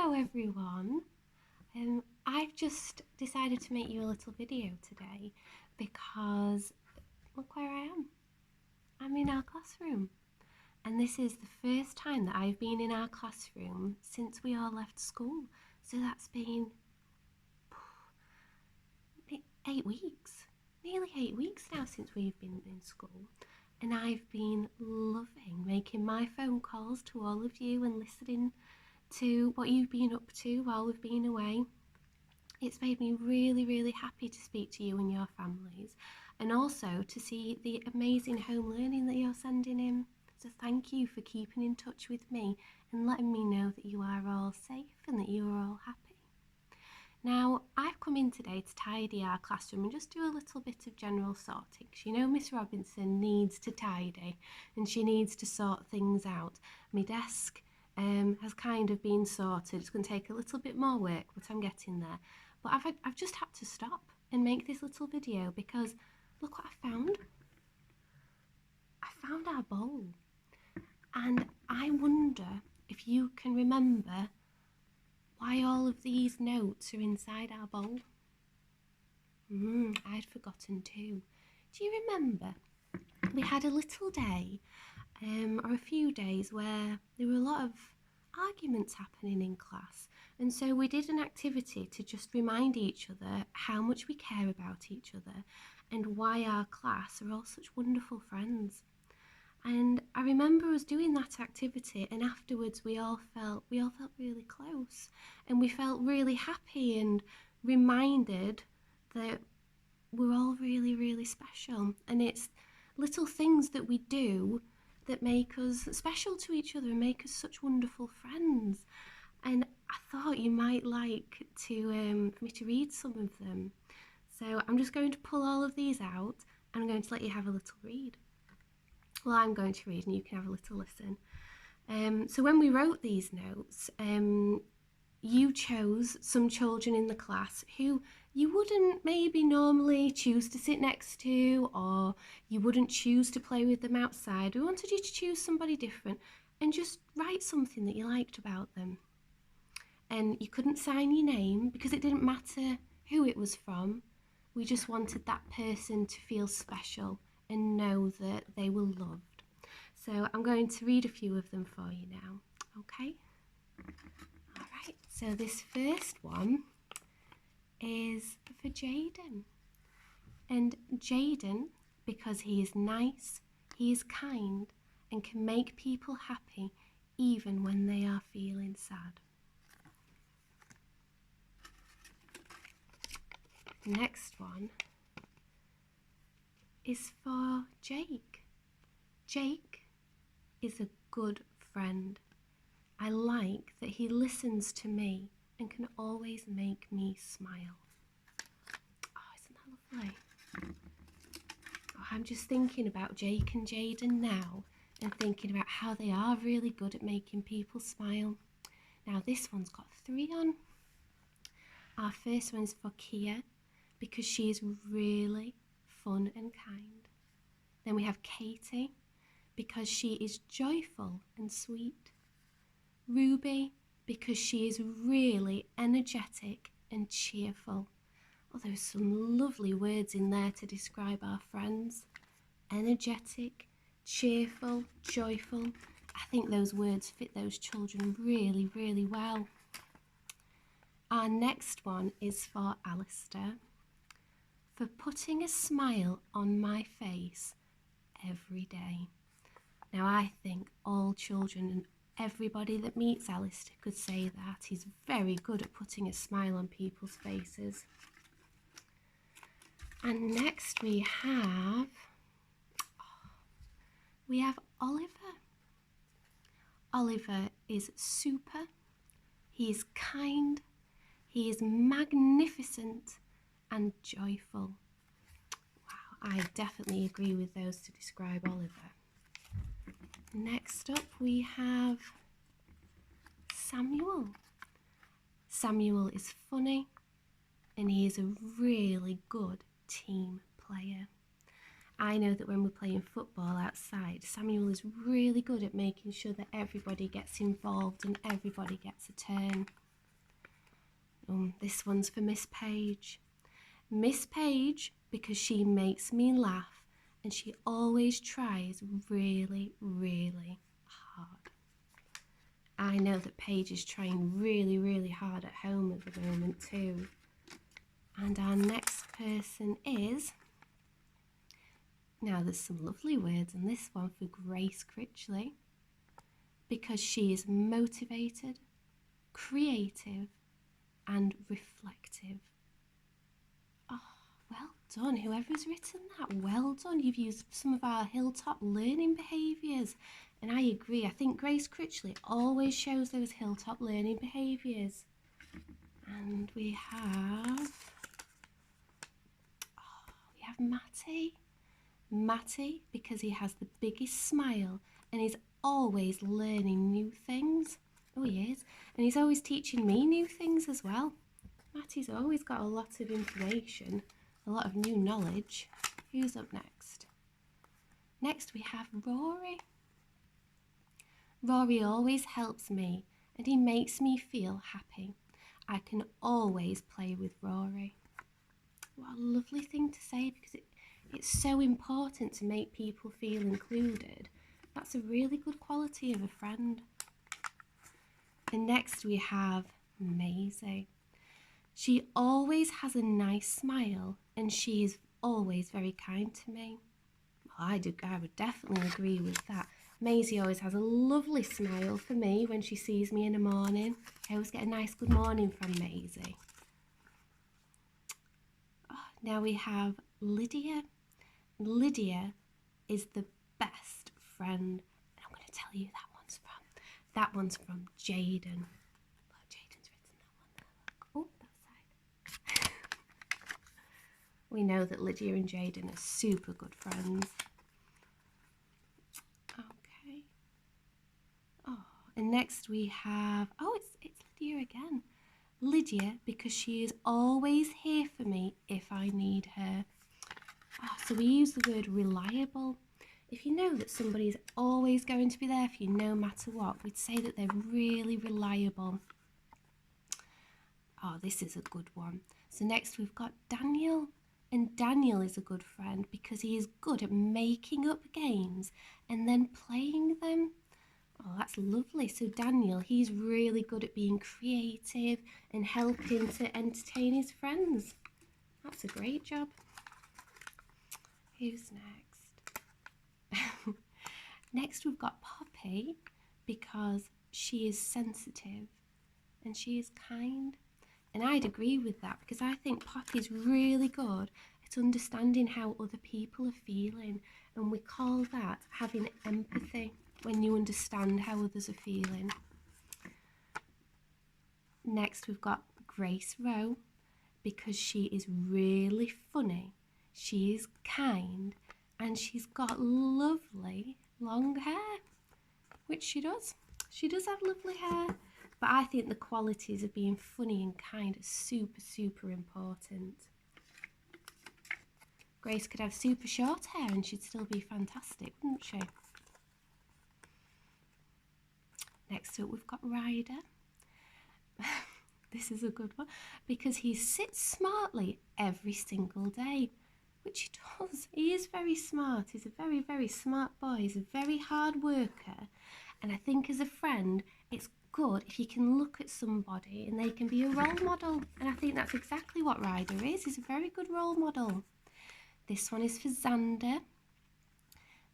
Hello everyone. I've just decided to make you a little video today because look where I am. I'm in our classroom, and this is the first time that I've been in our classroom since we all left school. So that's been 8 weeks, nearly 8 weeks now since we've been in school. And I've been loving making my phone calls to all of you and listening to what you've been up to while we've been away. It's made me really, really happy to speak to you and your families, and also to see the amazing home learning that you're sending in. So thank you for keeping in touch with me and letting me know that you are all safe and that you are all happy. Now, I've come in today to tidy our classroom and just do a little bit of general sorting. You know, Miss Robinson needs to tidy and she needs to sort things out. My desk has kind of been sorted. It's going to take a little bit more work, but I'm getting there. But I've just had to stop and make this little video because look what I found. I found our bowl, and I wonder if you can remember why all of these notes are inside our bowl. I'd forgotten too. Do you remember we had a little day or a few days where there were a lot of arguments happening in class, and so we did an activity to just remind each other how much we care about each other and why our class are all such wonderful friends. And I remember us doing that activity, and afterwards we all felt really close, and we felt really happy and reminded that we're all really, really special. And it's little things that we do that make us special to each other and make us such wonderful friends. And I thought you might like to for me to read some of them. So I'm just going to pull all of these out and I'm going to let you have a little read. Well, I'm going to read and you can have a little listen. So when we wrote these notes, you chose some children in the class who you wouldn't maybe normally choose to sit next to, or you wouldn't choose to play with them outside. We wanted you to choose somebody different and just write something that you liked about them. And you couldn't sign your name because it didn't matter who it was from. We just wanted that person to feel special and know that they were loved. So I'm going to read a few of them for you now, okay? All right, so this first one is for Jaden. And Jaden, because he is nice, he is kind, and can make people happy even when they are feeling sad. Next one is for Jake. Jake is a good friend. I like that he listens to me and can always make me smile. Oh, isn't that lovely? Oh, I'm just thinking about Jake and Jaden now and thinking about how they are really good at making people smile. Now this one's got 3 on. Our first one's for Kia because she is really fun and kind. Then we have Katie because she is joyful and sweet. Ruby because she is really energetic and cheerful. Oh, there's some lovely words in there to describe our friends. Energetic, cheerful, joyful. I think those words fit those children really, really well. Our next one is for Alistair. For putting a smile on my face every day. Now I think all children and everybody that meets Alistair could say that. He's very good at putting a smile on people's faces. And next we have Oliver. Oliver is super, he is kind, he is magnificent and joyful. Wow, I definitely agree with those to describe Oliver. Next up we have Samuel. Samuel is funny and he is a really good team player. I know that when we're playing football outside, Samuel is really good at making sure that everybody gets involved and everybody gets a turn. This one's for Miss Page. Miss Page, because she makes me laugh and she always tries really, really hard. I know that Paige is trying really, really hard at home at the moment too. And our next person is, now there's some lovely words on this one for Grace Critchley, because she is motivated, creative and reflective. Oh, well done, whoever's written that, well done. You've used some of our Hilltop learning behaviours. And I agree, I think Grace Critchley always shows those Hilltop learning behaviours. And we have Matty. Matty, because he has the biggest smile and he's always learning new things. Oh, he is. And he's always teaching me new things as well. Matty's always got a lot of information, a lot of new knowledge. Who's up next? Next we have Rory. Rory always helps me and he makes me feel happy. I can always play with Rory. What a lovely thing to say, because it's so important to make people feel included. That's a really good quality of a friend. And next we have Maisie. She always has a nice smile and she is always very kind to me. Well, I would definitely agree with that. Maisie always has a lovely smile for me when she sees me in the morning. I always get a nice good morning from Maisie. Oh, now we have Lydia. Lydia is the best friend. And I'm going to tell you that one's from Jaden. Look, Jaden's written that one there. Look. Oh, that side. We know that Lydia and Jaden are super good friends. Okay. Oh, and next we have, it's Lydia again. Lydia, because she is always here for me if I need her. Oh, so we use the word reliable. If you know that somebody's always going to be there for you no matter what, we'd say that they're really reliable. Oh, this is a good one. So next we've got Daniel. And Daniel is a good friend because he is good at making up games and then playing them. Oh, that's lovely. So Daniel, he's really good at being creative and helping to entertain his friends. That's a great job. Who's next? Next we've got Poppy, because she is sensitive and she is kind. And I'd agree with that, because I think Poppy's really good at understanding how other people are feeling, and we call that having empathy, when you understand how others are feeling. Next we've got Grace Rowe, because she is really funny, she is kind, and she's got lovely long hair, which she does. She does have lovely hair, but I think the qualities of being funny and kind are super, super important. Grace could have super short hair and she'd still be fantastic, wouldn't she? Next up we've got Ryder. This is a good one, because he sits smartly every single day, which he does. He is very smart. He's a very, very smart boy. He's a very hard worker. And I think as a friend, it's good if you can look at somebody and they can be a role model. And I think that's exactly what Ryder is. He's a very good role model. This one is for Xander.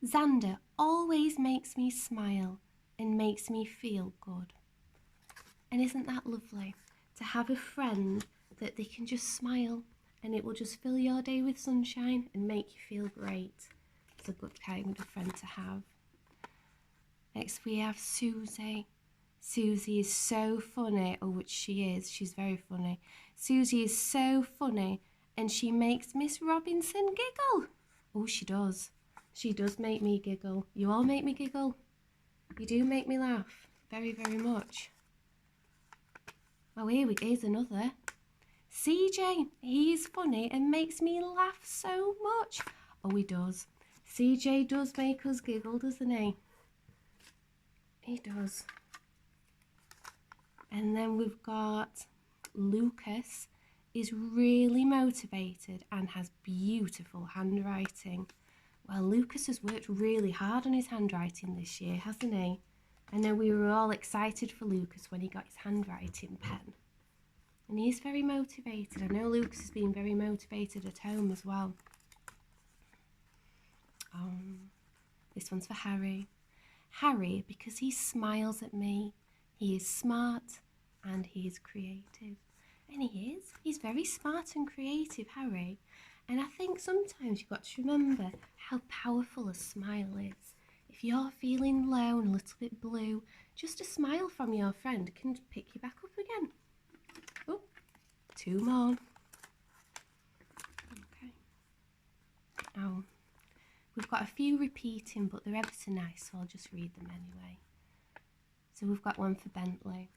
Xander always makes me smile and makes me feel good. And isn't that lovely? To have a friend that they can just smile and it will just fill your day with sunshine and make you feel great. It's a good kind of friend to have. Next we have Susie. Susie is so funny, or which she is, she's very funny. Susie is so funny and she makes Miss Robinson giggle. Oh, she does. She does make me giggle. You all make me giggle. You do make me laugh very, very much. Oh, here's another. CJ, he's funny and makes me laugh so much. Oh, he does. CJ does make us giggle, doesn't he? He does. And then we've got Lucas is really motivated and has beautiful handwriting. Well, Lucas has worked really hard on his handwriting this year, hasn't he? I know we were all excited for Lucas when he got his handwriting pen. And he's very motivated. I know Lucas has been very motivated at home as well. This one's for Harry. Harry, because he smiles at me, he is smart and he is creative. And he is. He's very smart and creative, Harry. And I think sometimes you've got to remember how powerful a smile is. If you're feeling low and a little bit blue, just a smile from your friend can pick you back up again. Oh, 2 more. Okay. Oh, we've got a few repeating, but they're ever so nice, so I'll just read them anyway. So we've got one for Bentley.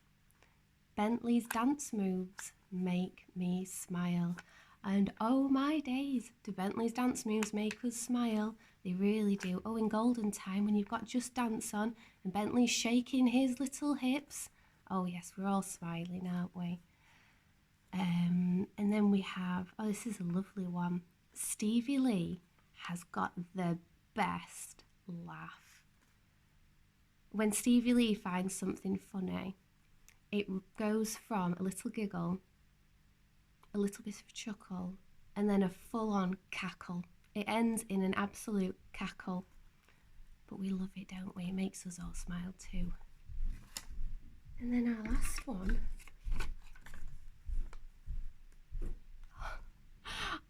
Bentley's dance moves make me smile. And oh my days, do Bentley's dance moves make us smile? They really do. Oh, in Golden Time, when you've got Just Dance on and Bentley's shaking his little hips. Oh yes, we're all smiling, aren't we? And then we have, oh, this is a lovely one. Stevie Lee has got the best laugh. When Stevie Lee finds something funny, it goes from a little giggle, a little bit of a chuckle, and then a full-on cackle. It ends in an absolute cackle. But we love it, don't we? It makes us all smile too. And then our last one.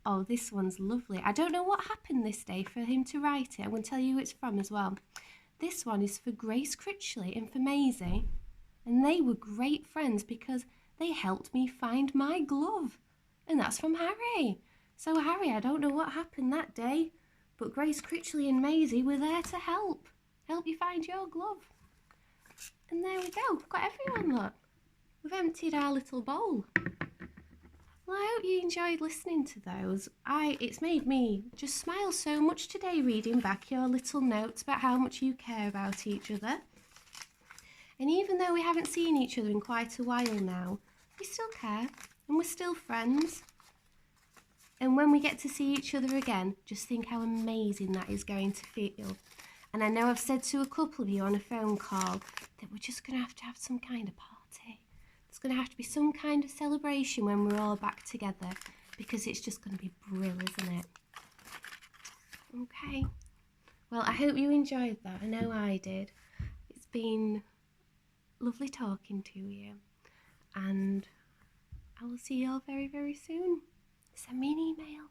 Oh, this one's lovely. I don't know what happened this day for him to write it. I'm going to tell you who it's from as well. This one is for Grace Critchley and for Maisie. And they were great friends because they helped me find my glove. And that's from Harry. So Harry, I don't know what happened that day, but Grace Critchley and Maisie were there to help you find your glove. And there we go, we've got everyone, look. We've emptied our little bowl. Well, I hope you enjoyed listening to those. It's made me just smile so much today reading back your little notes about how much you care about each other. And even though we haven't seen each other in quite a while now, we still care and we're still friends. And when we get to see each other again, just think how amazing that is going to feel. And I know I've said to a couple of you on a phone call that we're just going to have some kind of party. There's going to have to be some kind of celebration when we're all back together, because it's just going to be brilliant, isn't it? Okay. Well, I hope you enjoyed that. I know I did. It's been lovely talking to you. And I will see you all very, very soon. Send me an email.